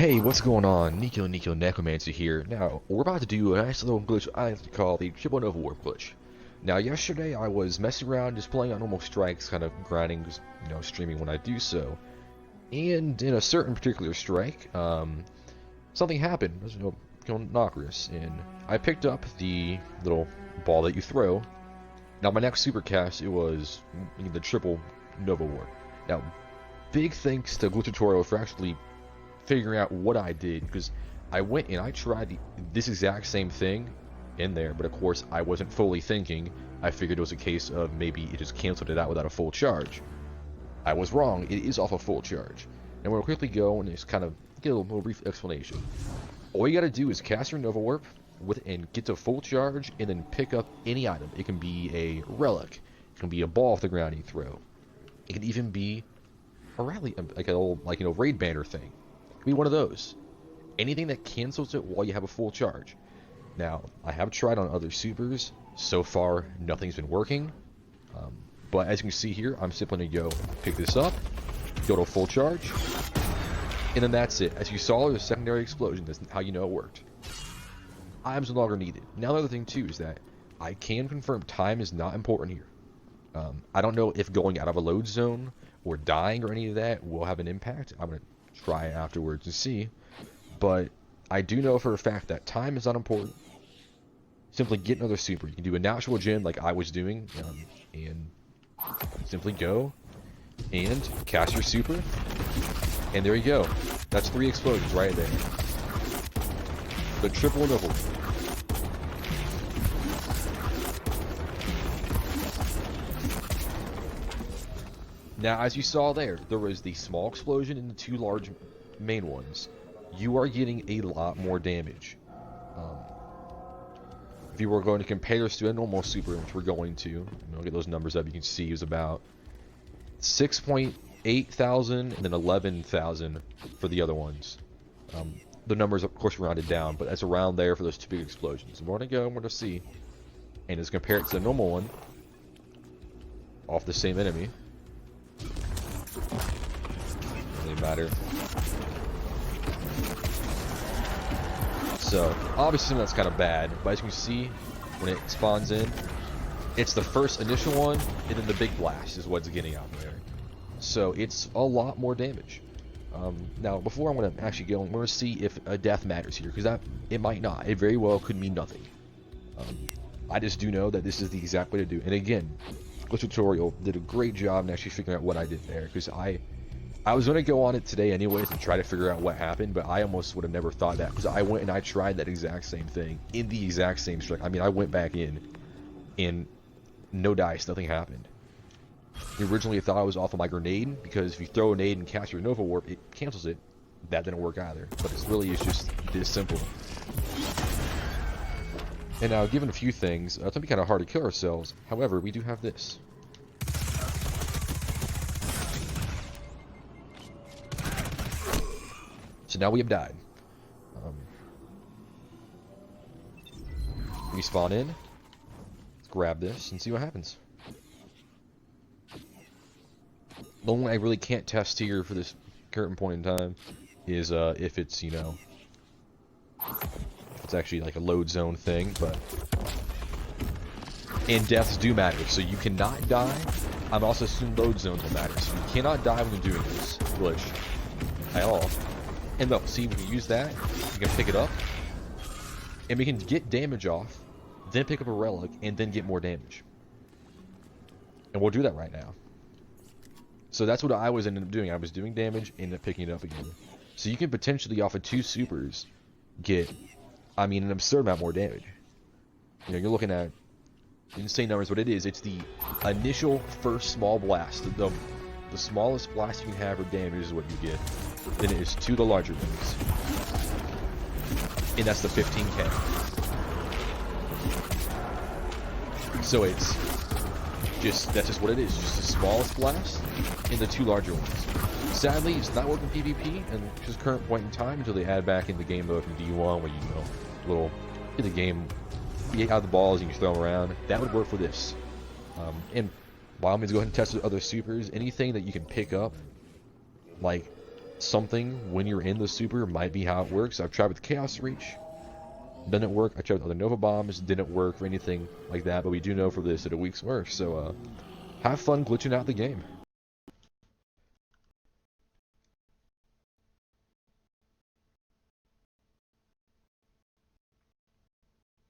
Hey, what's going on? Nico Necromancer here. Now, we're about to do a nice little glitch I like to call the Triple Nova Warp glitch. Now, yesterday I was messing around just playing on normal strikes, kind of grinding, just, streaming when I do so. And in a certain particular strike, something happened. It was innocuous, and I picked up the little ball that you throw. Now, my next super cast, it was the Triple Nova Warp. Now, big thanks to glitchtutorial for actually figuring out what I did, because I went and I tried this exact same thing in there, but of course I wasn't fully thinking. I figured it was a case of maybe it just canceled it out without a full charge. I was wrong. It is off a full charge. And we'll quickly go and just kind of get a little brief explanation. All you gotta do is cast your Nova Warp and get to full charge, and then pick up any item. It can be a relic, it can be a ball off the ground you throw, it can even be a rally, like an old raid banner thing. Be one of those. Anything that cancels it while you have a full charge. Now, I have tried on other supers. So far, nothing's been working. But as you can see here, I'm simply going to go pick this up, go to full charge, and then that's it. As you saw, there's a secondary explosion. That's how you know it worked. Items no longer needed. Now, the other thing, too, is that I can confirm time is not important here. I don't know if going out of a load zone or dying or any of that will have an impact. I'm going to try afterwards and see, but I do know for a fact that time is not important. Simply get another super. You can do a natural gen like I was doing, and simply go and cast your super, and there you go. That's 3 explosions right there. The Triple Nova. Now, as you saw there was the small explosion and the 2 large main ones. You are getting a lot more damage. If you were going to compare this to a normal super, which we're going to, get those numbers up, you can see it was about 6.8 thousand and then 11,000 for the other ones. The numbers, of course, rounded down, but that's around there for those 2 big explosions. And we're going to go and we're going to see. And as compared to the normal one, off the same enemy, really matter. So obviously that's kind of bad, but as you can see, when it spawns in, it's the first initial one, and then the big blast is what's getting out there. So it's a lot more damage. Now, before I'm going to actually go, I'm going to see if a death matters here, because it might not. It very well could mean nothing. I just do know that this is the exact way to do it. And again, glitchtutorial did a great job in actually figuring out what I did there, because I was going to go on it today anyways and try to figure out what happened, but I almost would have never thought that, because I went and I tried that exact same thing in the exact same strike. I mean, I went back in and no dice, nothing happened. Originally I thought I was off of my grenade, because if you throw a nade and cast your Nova Warp, it cancels it. That didn't work either, but it's just this simple. And now, given a few things, it's going to be kind of hard to kill ourselves. However, we do have this. So now we have died. We spawn in. Let's grab this and see what happens. The only I really can't test here for this current point in time is if it's, it's actually like a load zone thing, but and deaths do matter, so you cannot die. I'm also assuming load zones will matter, so you cannot die when you're doing this glitch at all. And look, see, we can use that, we can pick it up, and we can get damage off, then pick up a relic, and then get more damage. And we'll do that right now. So that's what I was ended up doing. I was doing damage, ended up picking it up again. So you can potentially, off of 2 supers, get, an absurd amount more damage. You're looking at insane numbers. What it is, it's the initial first small blast. The smallest blast you can have for damage is what you get. Then it is 2 of the larger ones. And that's the 15k. So that's just what it is. Just the smallest blast and the 2 larger ones. Sadly, it's not working PvP and just current point in time until they add back in the game mode from D1 where get the game, you have the balls and you throw them around. That would work for this. And by all means, go ahead and test with other supers. Anything that you can pick up, like something when you're in the super might be how it works. I've tried with Chaos Reach, didn't work. I tried with other Nova Bombs, didn't work or anything like that, but we do know for this that it works. So have fun glitching out the game.